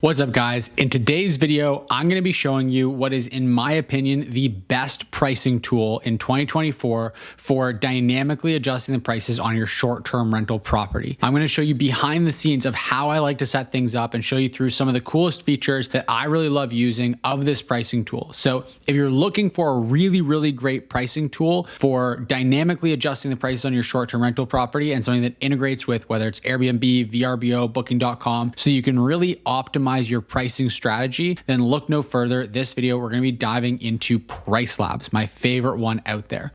What's up, guys? In today's video, I'm going to be showing you what is, in my opinion, the best pricing tool in 2024 for dynamically adjusting the prices on your short-term rental property. I'm going to show you behind the scenes of how I like to set things up and show you through some of the coolest features that I really love using of this pricing tool. So if you're looking for a really great pricing tool for dynamically adjusting the prices on your short-term rental property and something that integrates with whether it's Airbnb, VRBO, Booking.com, so you can really optimize your pricing strategy, then look no further. This video, we're going to be diving into PriceLabs, my favorite one out there.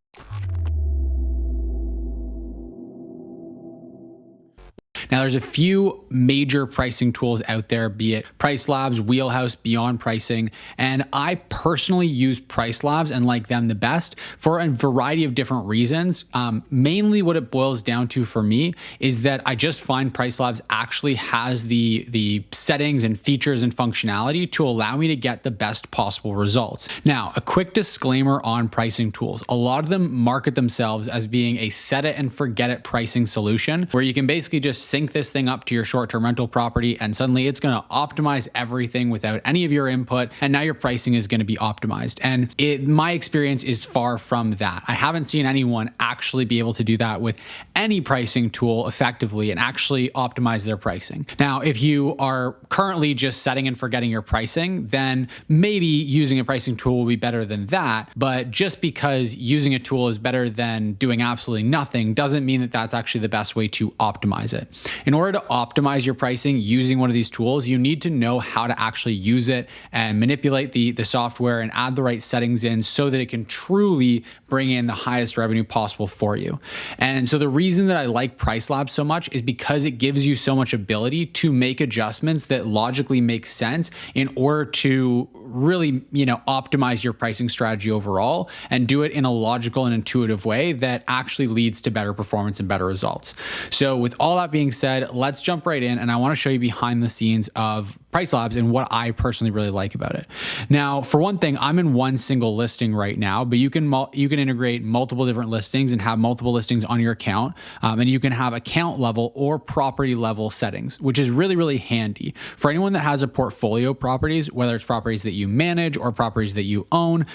Now, there's a few major pricing tools out there, be it PriceLabs, Wheelhouse, Beyond Pricing, and I personally use PriceLabs and like them the best for a variety of different reasons. Mainly what it boils down to for me is that I just find PriceLabs actually has the settings and features and functionality to allow me to get the best possible results. Now, a quick disclaimer on pricing tools. A lot of them market themselves as being a set it and forget it pricing solution where you can basically just sync this thing up to your short-term rental property and suddenly it's going to optimize everything without any of your input, and now your pricing is going to be optimized. And my experience is far from that. I haven't seen anyone actually be able to do that with any pricing tool effectively and actually optimize their pricing. Now, if you are currently just setting and forgetting your pricing, then maybe using a pricing tool will be better than that. But just because using a tool is better than doing absolutely nothing doesn't mean that that's actually the best way to optimize it. In order to optimize your pricing using one of these tools, you need to know how to actually use it and manipulate the software and add the right settings in so that it can truly bring in the highest revenue possible for you. And so the reason that I like PriceLabs so much is because it gives you so much ability to make adjustments that logically make sense in order to really, optimize your pricing strategy overall and do it in a logical and intuitive way that actually leads to better performance and better results. So with all that being said, let's jump right in, and I want to show you behind the scenes of PriceLabs and what I personally really like about it. Now, for one thing, I'm in one single listing right now, but you can integrate multiple different listings and have multiple listings on your account, and you can have account level or property level settings, which is really handy for anyone that has a portfolio of properties, whether it's properties that you manage or properties that you own.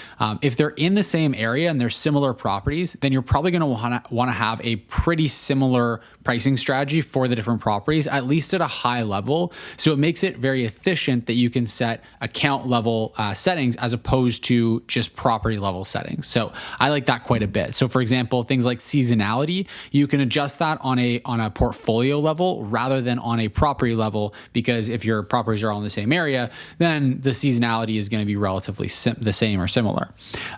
If they're in the same area and they're similar properties, then you're probably going to want to have a pretty similar pricing strategy for the different properties, at least at a high level. So it makes it very efficient that you can set account level settings as opposed to just property level settings. So I like that quite a bit. So for example, things like seasonality, you can adjust that on a portfolio level rather than on a property level, because if your properties are all in the same area, then the seasonality is going to be relatively the same or similar.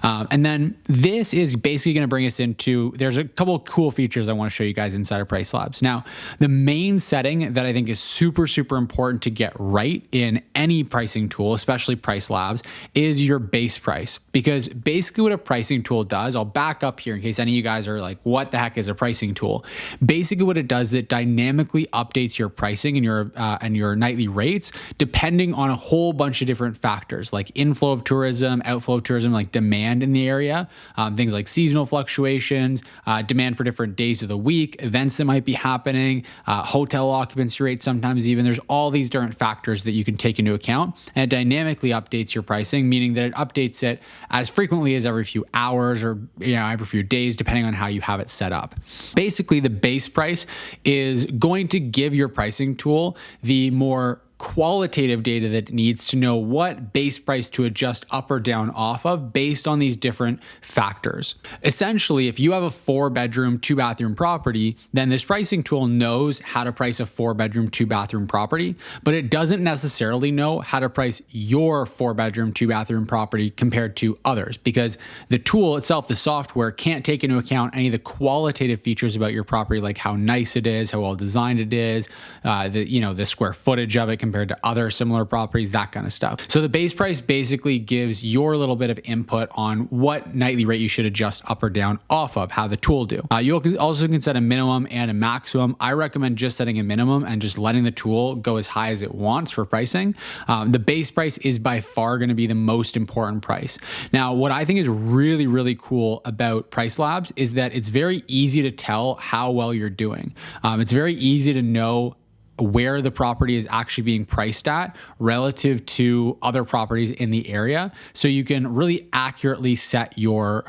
And then this is basically going to bring us into, there's a couple of cool features I want to show you guys inside of PriceLabs. Now, the main setting that I think is super important to get right in any pricing tool, especially PriceLabs, is your base price. Because basically what a pricing tool does, I'll back up here in case any of you guys are like, what the heck is a pricing tool? Basically what it does is it dynamically updates your pricing and your nightly rates depending on a whole bunch of different factors like inflow of tourism, outflow of tourism, like demand in the area, things like seasonal fluctuations, demand for different days of the week, events that might be happening, hotel occupancy rate, sometimes even. There's all these different factors that you can take into account, and it dynamically updates your pricing, meaning that it updates it as frequently as every few hours or every few days, depending on how you have it set up. Basically, the base price is going to give your pricing tool the more qualitative data that it needs to know what base price to adjust up or down off of based on these different factors. Essentially, if you have a 4-bedroom, 2-bathroom property, then this pricing tool knows how to price a 4-bedroom, 2-bathroom property, but it doesn't necessarily know how to price your 4-bedroom, 2-bathroom property compared to others, because the tool itself, the software, can't take into account any of the qualitative features about your property, like how nice it is, how well designed it is, the square footage of it compared to other similar properties, that kind of stuff. So the base price basically gives your little bit of input on what nightly rate you should adjust up or down off of, how the tool do. You also can set a minimum and a maximum. I recommend just setting a minimum and just letting the tool go as high as it wants for pricing. The base price is by far going to be the most important price. Now, what I think is really cool about PriceLabs is that it's very easy to tell how well you're doing. It's very easy to know where the property is actually being priced at relative to other properties in the area, so you can really accurately set your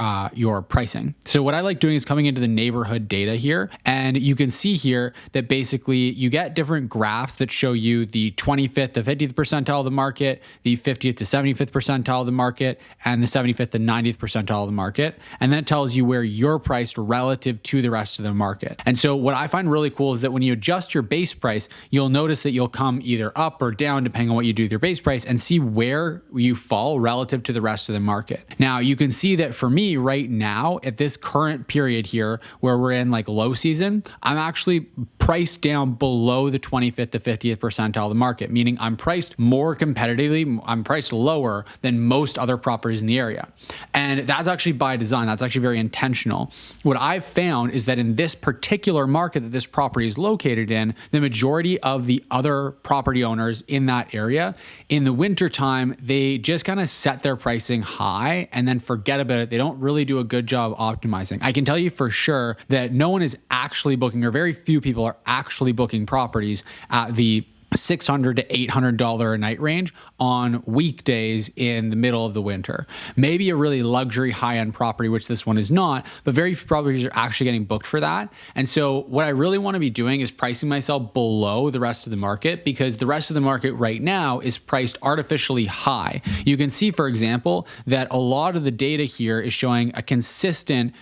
pricing. So what I like doing is coming into the neighborhood data here, and you can see here that basically you get different graphs that show you the 25th to 50th percentile of the market, the 50th to 75th percentile of the market, and the 75th to 90th percentile of the market. And then it tells you where you're priced relative to the rest of the market. And so what I find really cool is that when you adjust your base price, you'll notice that you'll come either up or down depending on what you do with your base price, and see where you fall relative to the rest of the market. Now you can see that for me right now at this current period here where we're in like low season, I'm actually priced down below the 25th to 50th percentile of the market, meaning I'm priced more competitively, I'm priced lower than most other properties in the area. And that's actually by design, that's actually very intentional. What I've found is that in this particular market that this property is located in, the majority of the other property owners in that area, in the wintertime, they just kind of set their pricing high and then forget about it. They don't really do a good job optimizing. I can tell you for sure that no one is actually booking, or very few people are actually booking properties at the $600 to $800 a night range on weekdays in the middle of the winter. Maybe a really luxury high-end property, which this one is not, but very few properties are actually getting booked for that. And so what I really want to be doing is pricing myself below the rest of the market, because the rest of the market right now is priced artificially high. You can see, for example, that a lot of the data here is showing a consistent,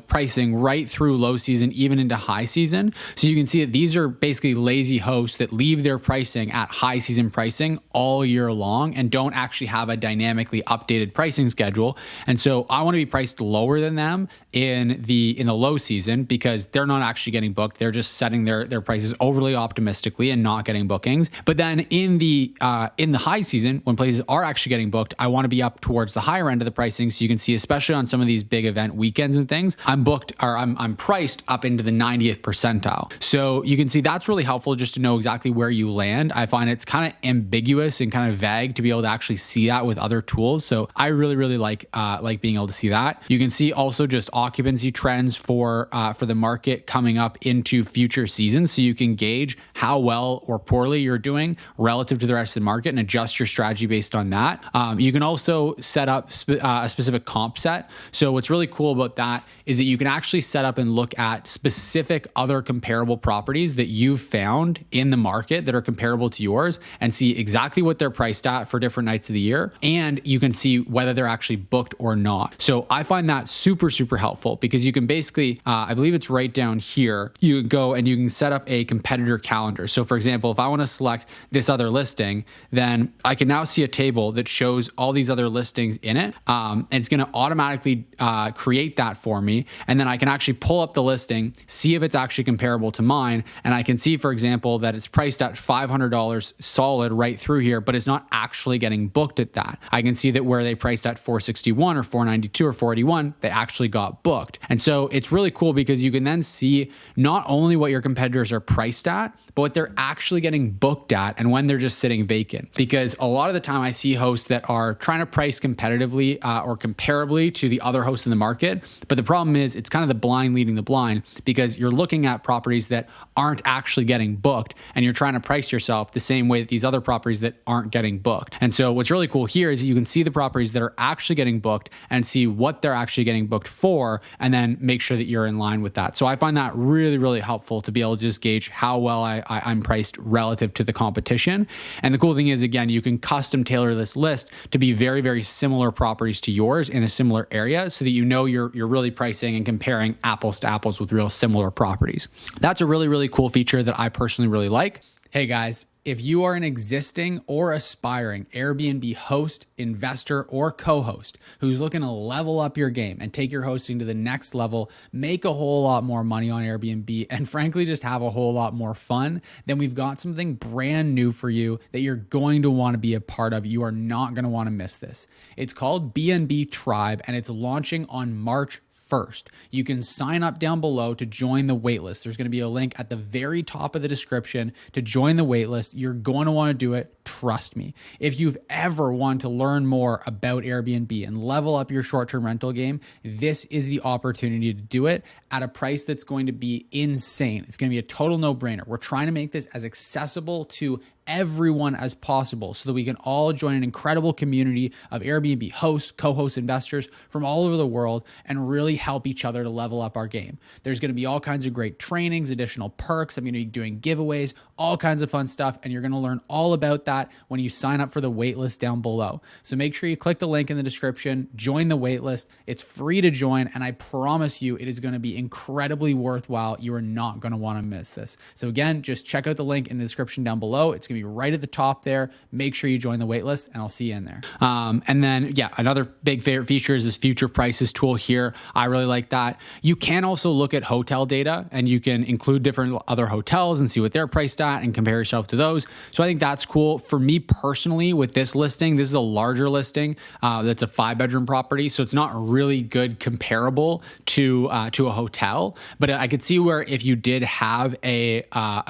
pricing right through low season, even into high season. So you can see that these are basically lazy hosts that leave their pricing at high season pricing all year long and don't actually have a dynamically updated pricing schedule. And so I want to be priced lower than them in the low season, because they're not actually getting booked. They're just setting their prices overly optimistically and not getting bookings. But then in the high season, when places are actually getting booked, I want to be up towards the higher end of the pricing. So you can see, especially on some of these big event weekends and things, I'm booked, or I'm priced up into the 90th percentile. So you can see that's really helpful just to know exactly where you land. I find it's kind of ambiguous and kind of vague to be able to actually see that with other tools. So I really, really like being able to see that. You can see also just occupancy trends for the market coming up into future seasons. So you can gauge how well or poorly you're doing relative to the rest of the market and adjust your strategy based on that. You can also set up a specific comp set. So what's really cool about that is that you can actually set up and look at specific other comparable properties that you've found in the market that are comparable to yours, and see exactly what they're priced at for different nights of the year. And you can see whether they're actually booked or not. So I find that super, super helpful, because you can basically, I believe it's right down here, you can go and you can set up a competitor calendar. So for example, if I want to select this other listing, then I can now see a table that shows all these other listings in it. And it's going to automatically create that for me. And then I can actually pull up the listing, see if it's actually comparable to mine. And I can see, for example, that it's priced at $500 solid right through here, but it's not actually getting booked at that. I can see that where they priced at $461 or $492 or $481, they actually got booked. And so it's really cool, because you can then see not only what your competitors are priced at, but what they're actually getting booked at and when they're just sitting vacant. Because a lot of the time I see hosts that are trying to price competitively or comparably to the other hosts in the market. But the problem is it's kind of the blind leading the blind, because you're looking at properties that aren't actually getting booked, and you're trying to price yourself the same way that these other properties that aren't getting booked. And so what's really cool here is you can see the properties that are actually getting booked and see what they're actually getting booked for, and then make sure that you're in line with that. So I find that really, really helpful to be able to just gauge how well I'm priced relative to the competition. And the cool thing is, again, you can custom tailor this list to be very, very similar properties to yours in a similar area, so that you know you're really pricing and comparing apples to apples with real similar properties. That's a really, really cool feature that I personally really like. Hey guys, if you are an existing or aspiring Airbnb host, investor, or co-host who's looking to level up your game and take your hosting to the next level, make a whole lot more money on Airbnb, and frankly, just have a whole lot more fun, then we've got something brand new for you that you're going to want to be a part of. You are not going to want to miss this. It's called BNB Tribe, and it's launching on March first. You can sign up down below to join the waitlist. There's going to be a link at the very top of the description to join the waitlist. You're going to want to do it. Trust me. If you've ever wanted to learn more about Airbnb and level up your short-term rental game, this is the opportunity to do it at a price that's going to be insane. It's going to be a total no-brainer. We're trying to make this as accessible to everyone as possible so that we can all join an incredible community of Airbnb hosts, co-hosts, investors from all over the world and really help each other to level up our game. There's going to be all kinds of great trainings, additional perks. I'm going to be doing giveaways, all kinds of fun stuff, and you're going to learn all about that when you sign up for the waitlist down below. So make sure you click the link in the description, join the waitlist. It's free to join, and I promise you it is going to be incredibly worthwhile. You are not going to want to miss this. So again, just check out the link in the description down below. It's going to be right at the top there. Make sure you join the waitlist, and I'll see you in there. And then, another big favorite feature is this future prices tool here. I really like that. You can also look at hotel data, and you can include different other hotels and see what they're priced at and compare yourself to those. So I think that's cool. For me personally, with this listing, this is a larger listing. That's a 5-bedroom property, so it's not really good comparable to a hotel. But I could see where if you did have a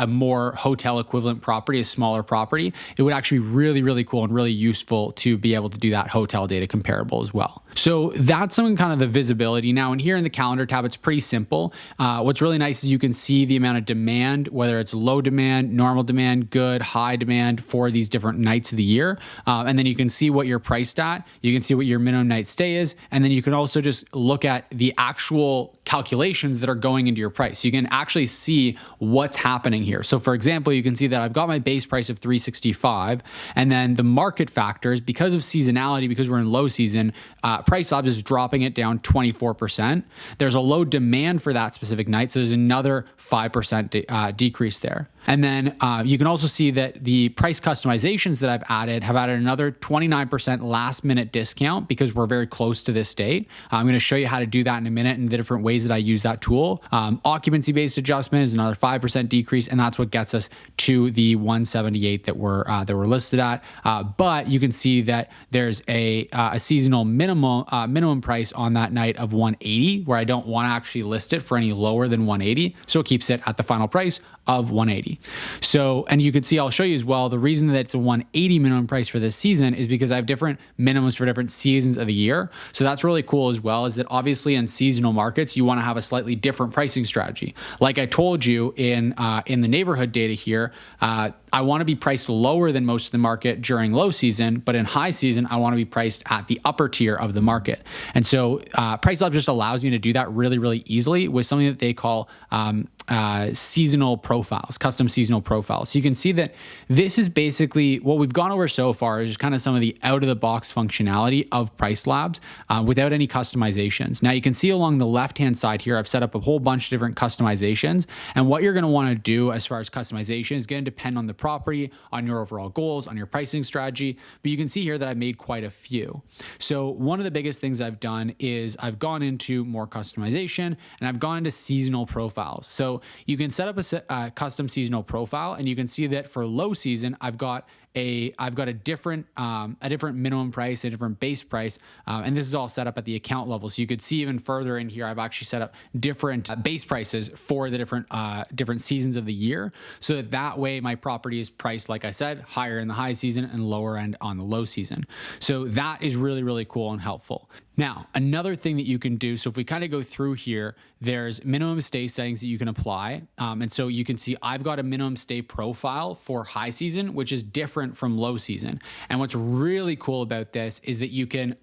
more hotel equivalent property, a smaller property, it would actually be really, really cool and really useful to be able to do that hotel data comparable as well. So that's some kind of the visibility. Now, in here in the calendar tab, it's pretty simple. What's really nice is you can see the amount of demand, whether it's low demand, normal demand, good, high demand for these different nights of the year. And then you can see what you're priced at. You can see what your minimum night stay is. And then you can also just look at the actual calculations that are going into your price. So you can actually see what's happening here. So for example, you can see that I've got my base price of $365, and then the market factors, because of seasonality, because we're in low season, PriceLabs is dropping it down 24%. There's a low demand for that specific night, so there's another 5% decrease there. And then you can also see that the price customizations that I've added have added another 29% last minute discount because we're very close to this date. I'm going to show you how to do that in a minute and the different ways that I use that tool. Occupancy based adjustment is another 5% decrease, and that's what gets us to the 178 that we're listed at. But you can see that there's a seasonal minimum price on that night of 180, where I don't want to actually list it for any lower than 180. So it keeps it at the final price of 180. So, and you can see, I'll show you as well, the reason that it's a 180 minimum price for this season is because I have different minimums for different seasons of the year. So that's really cool as well, is that obviously in seasonal markets, you want to have a slightly different pricing strategy. Like I told you in the neighborhood data here, I want to be priced lower than most of the market during low season, but in high season, I want to be priced at the upper tier of the market. And so PriceLabs just allows me to do that really, really easily with something that they call seasonal profiles, custom seasonal profiles. So you can see that this is basically what we've gone over so far is just kind of some of the out-of-the-box functionality of PriceLabs without any customizations. Now you can see along the left-hand side here, I've set up a whole bunch of different customizations. And what you're going to want to do as far as customization is going to depend on the property, on your overall goals, on your pricing strategy. But you can see here that I've made quite a few. So one of the biggest things I've done is I've gone into more customization and I've gone to seasonal profiles. So you can set up a custom seasonal profile, and you can see that for low season, I've got a different minimum price, a different base price, and this is all set up at the account level. So you could see even further in here, I've actually set up different base prices for the different seasons of the year, so that way my property is priced, like I said, higher in the high season and lower end on the low season. So that is really, really cool and helpful. Now, another thing that you can do, so if we kind of go through here, there's minimum stay settings that you can apply. And so you can see I've got a minimum stay profile for high season, which is different from low season. And what's really cool about this is that you can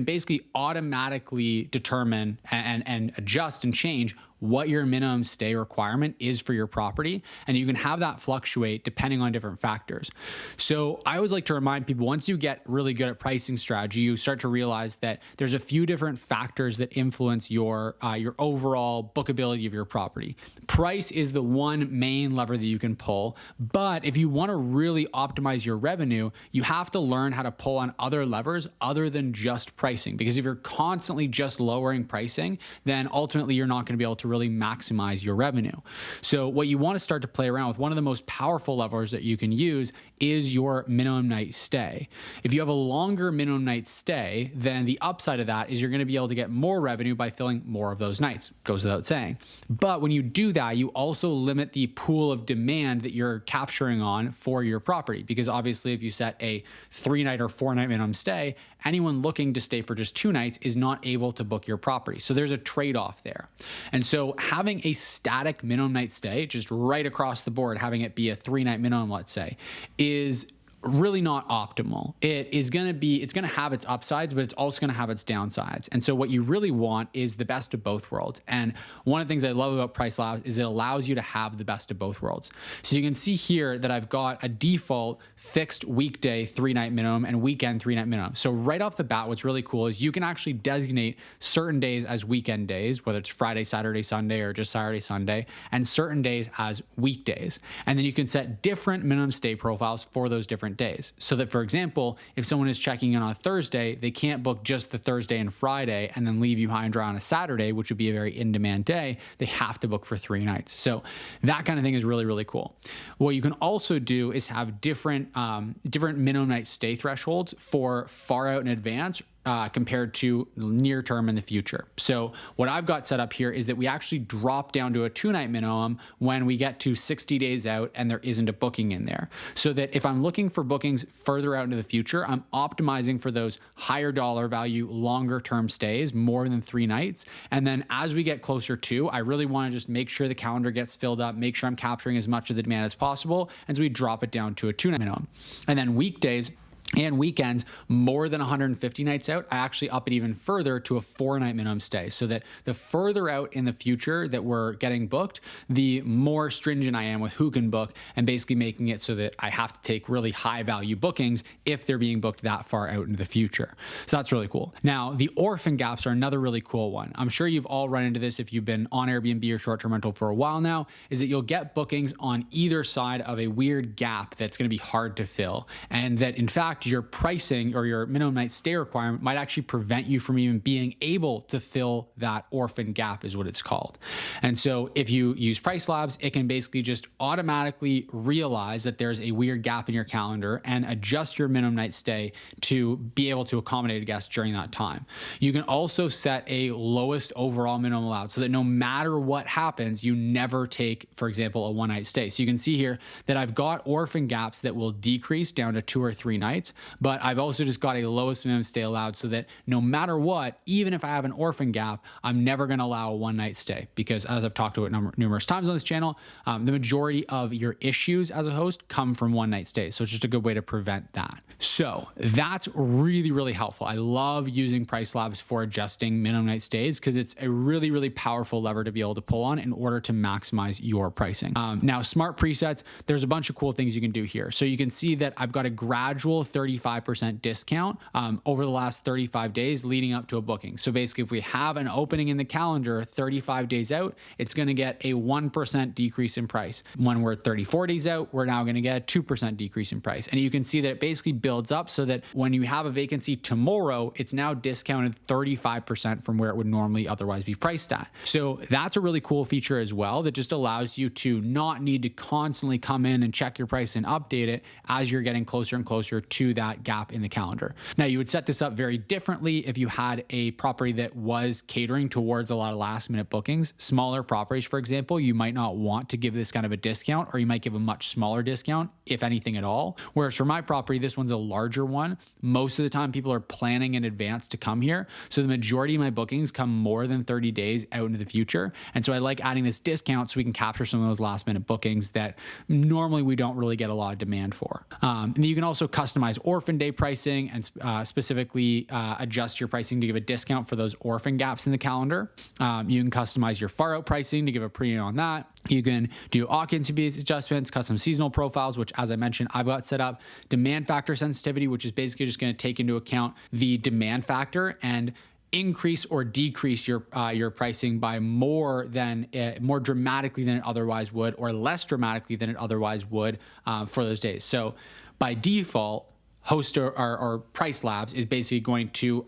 basically automatically determine and adjust and change what your minimum stay requirement is for your property. And you can have that fluctuate depending on different factors. So I always like to remind people, once you get really good at pricing strategy, you start to realize that there's a few different factors that influence your overall bookability of your property. Price is the one main lever that you can pull. But if you want to really optimize your revenue, you have to learn how to pull on other levers other than than just pricing, because if you're constantly just lowering pricing, then ultimately you're not going to be able to really maximize your revenue. So what you want to start to play around with, one of the most powerful levers that you can use is your minimum night stay. If you have a longer minimum night stay, then the upside of that is you're going to be able to get more revenue by filling more of those nights. Goes without saying. But when you do that, you also limit the pool of demand that you're capturing on for your property, because obviously if you set a 3-night or 4-night minimum stay, anyone looking to stay for just 2 nights is not able to book your property. So there's a trade-off there. And so having a static minimum night stay, just right across the board, having it be a 3-night minimum, let's say, is really not optimal. It's going to have its upsides, but it's also going to have its downsides. And so what you really want is the best of both worlds. And one of the things I love about PriceLabs is it allows you to have the best of both worlds. So you can see here that I've got a default fixed weekday 3-night minimum and weekend 3-night minimum. So right off the bat, what's really cool is you can actually designate certain days as weekend days, whether it's Friday, Saturday, Sunday, or just Saturday, Sunday, and certain days as weekdays. And then you can set different minimum stay profiles for those different days. So that, for example, if someone is checking in on a Thursday, they can't book just the Thursday and Friday and then leave you high and dry on a Saturday, which would be a very in-demand day. They have to book for 3 nights. So that kind of thing is really, really cool. What you can also do is have different minimum night stay thresholds for far out in advance compared to near term in the future. So what I've got set up here is that we actually drop down to a 2-night minimum when we get to 60 days out and there isn't a booking in there. So that if I'm looking for bookings further out into the future, I'm optimizing for those higher dollar value, longer term stays, more than 3 nights. And then as we get closer to, I really want to just make sure the calendar gets filled up, make sure I'm capturing as much of the demand as possible. And so we drop it down to a 2-night minimum. And then weekdays and weekends, more than 150 nights out, I actually up it even further to a 4-night minimum stay, so that the further out in the future that we're getting booked, the more stringent I am with who can book, and basically making it so that I have to take really high value bookings if they're being booked that far out into the future. So that's really cool. Now, the orphan gaps are another really cool one. I'm sure you've all run into this if you've been on Airbnb or short-term rental for a while now, is that you'll get bookings on either side of a weird gap that's going to be hard to fill, and that in fact, your pricing or your minimum night stay requirement might actually prevent you from even being able to fill that orphan gap, is what it's called. And so if you use PriceLabs, it can basically just automatically realize that there's a weird gap in your calendar and adjust your minimum night stay to be able to accommodate a guest during that time. You can also set a lowest overall minimum allowed, so that no matter what happens, you never take, for example, a 1-night stay. So you can see here that I've got orphan gaps that will decrease down to 2 or 3 nights, but I've also just got a lowest minimum stay allowed, so that no matter what, even if I have an orphan gap, I'm never going to allow a 1-night stay, because as I've talked about numerous times on this channel, the majority of your issues as a host come from 1-night stays. So it's just a good way to prevent that. So that's really, really helpful. I love using PriceLabs for adjusting minimum night stays, because it's a really, really powerful lever to be able to pull on in order to maximize your pricing. Now, smart presets, there's a bunch of cool things you can do here. So you can see that I've got a gradual 35% discount over the last 35 days leading up to a booking. So basically, if we have an opening in the calendar 35 days out, it's going to get a 1% decrease in price. When we're 34 days out, we're now going to get a 2% decrease in price. And you can see that it basically builds up, so that when you have a vacancy tomorrow, it's now discounted 35% from where it would normally otherwise be priced at. So that's a really cool feature as well, that just allows you to not need to constantly come in and check your price and update it as you're getting closer and closer to that gap in the calendar. Now, you would set this up very differently if you had a property that was catering towards a lot of last minute bookings. Smaller properties, for example, you might not want to give this kind of a discount, or you might give a much smaller discount, if anything at all. Whereas for my property, this one's a larger one. Most of the time people are planning in advance to come here. So the majority of my bookings come more than 30 days out into the future. And so I like adding this discount so we can capture some of those last minute bookings that normally we don't really get a lot of demand for. And you can also customize orphan day pricing and specifically adjust your pricing to give a discount for those orphan gaps in the calendar. You can customize your far out pricing to give a premium on that. You can do occupancy adjustments, custom seasonal profiles, which, as I mentioned, I've got set up. Demand factor sensitivity, which is basically just going to take into account the demand factor and increase or decrease your pricing by more dramatically than it otherwise would, or less dramatically than it otherwise would for those days. So by default, host or PriceLabs is basically going to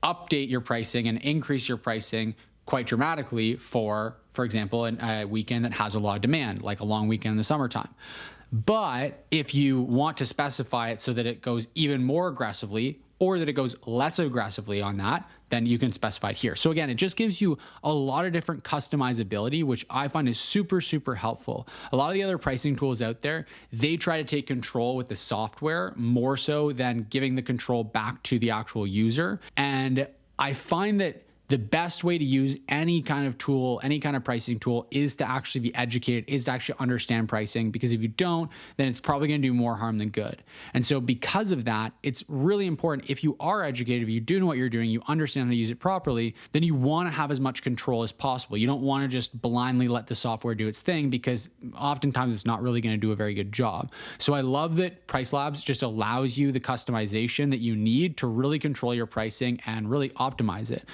update your pricing and increase your pricing quite dramatically for example, a weekend that has a lot of demand, like a long weekend in the summertime. But if you want to specify it so that it goes even more aggressively, or that it goes less aggressively on that, then you can specify it here. So again, it just gives you a lot of different customizability, which I find is super, super helpful. A lot of the other pricing tools out there, they try to take control with the software more so than giving the control back to the actual user. And I find that the best way to use any kind of tool, any kind of pricing tool, is to actually be educated, is to actually understand pricing, because if you don't, then it's probably going to do more harm than good. And so because of that, it's really important, if you are educated, if you do know what you're doing, you understand how to use it properly, then you want to have as much control as possible. You don't want to just blindly let the software do its thing, because oftentimes it's not really going to do a very good job. So I love that PriceLabs just allows you the customization that you need to really control your pricing and really optimize it.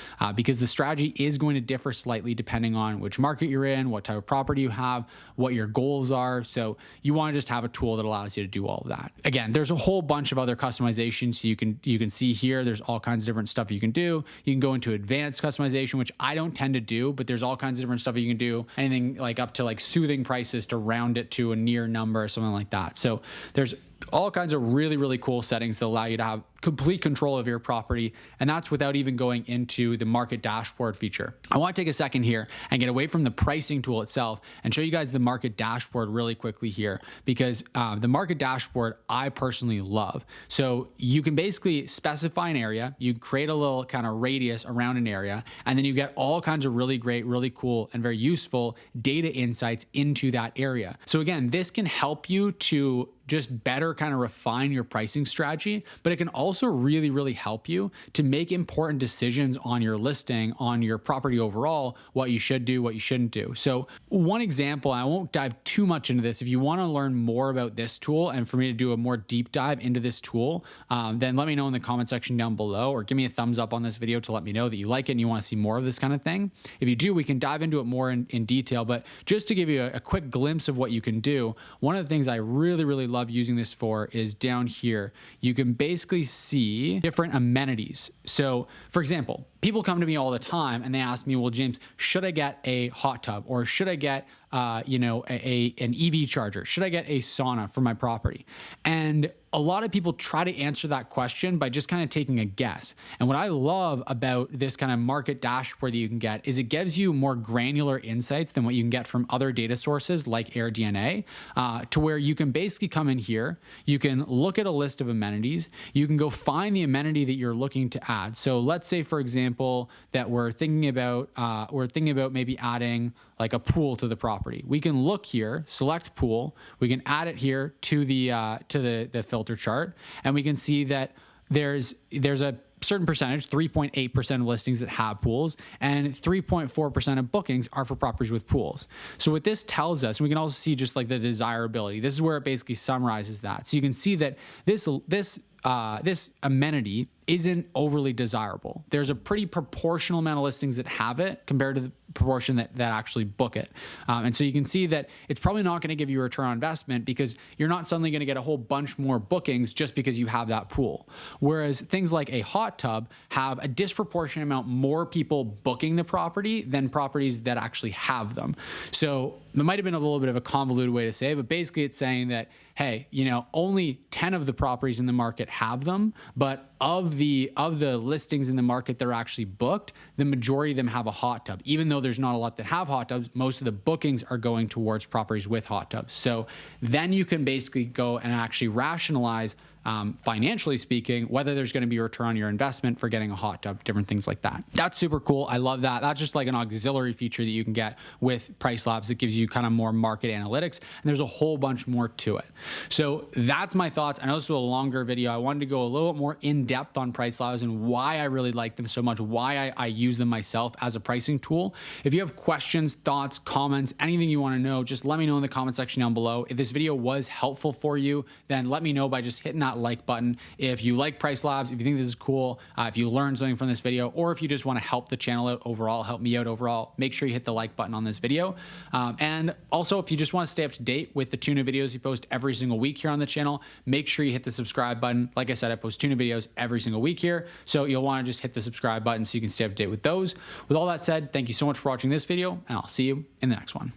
Because the strategy is going to differ slightly depending on which market you're in, what type of property you have, what your goals are. So you want to just have a tool that allows you to do all of that. Again, there's a whole bunch of other customizations you can see here. There's all kinds of different stuff you can do. You can go into advanced customization, which I don't tend to do, but there's all kinds of different stuff you can do. Anything like up to like soothing prices to round it to a near number or something like that. So there's all kinds of really, really cool settings that allow you to have complete control of your property. And that's without even going into the market dashboard feature. I want to take a second here and get away from the pricing tool itself and show you guys the market dashboard really quickly here, because the market dashboard I personally love. So you can basically specify an area, you create a little kind of radius around an area, and then you get all kinds of really great, really cool, and very useful data insights into that area. So again, this can help you to just better kind of refine your pricing strategy, but it can also really, really help you to make important decisions on your listing, on your property overall, what you should do, what you shouldn't do. So one example, I won't dive too much into this. If you want to learn more about this tool and for me to do a more deep dive into this tool, then let me know in the comment section down below, or give me a thumbs up on this video to let me know that you like it and you want to see more of this kind of thing. If you do, we can dive into it more in detail, but just to give you a quick glimpse of what you can do, one of the things I really, really love using this for is down here. You can basically see different amenities. So for example, people come to me all the time and they ask me, well, James, should I get a hot tub, or should I get an EV charger? Should I get a sauna for my property? And a lot of people try to answer that question by just kind of taking a guess. And what I love about this kind of market dashboard that you can get is it gives you more granular insights than what you can get from other data sources like AirDNA, to where you can basically come in here, you can look at a list of amenities, you can go find the amenity that you're looking to add. So let's say, for example, that we're thinking about maybe adding like a pool to the property. We can look here, select pool, we can add it here to the filter chart, and we can see that there's a certain percentage, 3.8% of listings that have pools, and 3.4% of bookings are for properties with pools. So what this tells us, and we can also see just like the desirability, this is where it basically summarizes that. So you can see that this amenity isn't overly desirable. There's a pretty proportional amount of listings that have it compared to the proportion that actually book it. And so you can see that it's probably not going to give you a return on investment, because you're not suddenly going to get a whole bunch more bookings just because you have that pool. Whereas things like a hot tub have a disproportionate amount more people booking the property than properties that actually have them. So it might have been a little bit of a convoluted way to say it, but basically it's saying that, hey, only 10 of the properties in the market have them, but of the listings in the market that are actually booked, the majority of them have a hot tub. Even though there's not a lot that have hot tubs, most of the bookings are going towards properties with hot tubs. So then you can basically go and actually rationalize, financially speaking, whether there's going to be a return on your investment for getting a hot tub, different things like that. That's super cool. I love that. That's just like an auxiliary feature that you can get with PriceLabs that gives you kind of more market analytics, and there's a whole bunch more to it. So that's my thoughts. I know this was a longer video. I wanted to go a little bit more in depth on PriceLabs and why I really like them so much, why I use them myself as a pricing tool. If you have questions, thoughts, comments, anything you want to know, just let me know in the comment section down below. If this video was helpful for you, then let me know by just hitting that that like button. If you like PriceLabs, if you think this is cool, if you learned something from this video, or if you just want to help the channel out overall, help me out overall, make sure you hit the like button on this video. And also, if you just want to stay up to date with the tuna videos we post every single week here on the channel, make sure you hit the subscribe button. Like I said, I post tuna videos every single week here, so you'll want to just hit the subscribe button so you can stay up to date with those. With all that said, thank you so much for watching this video, and I'll see you in the next one.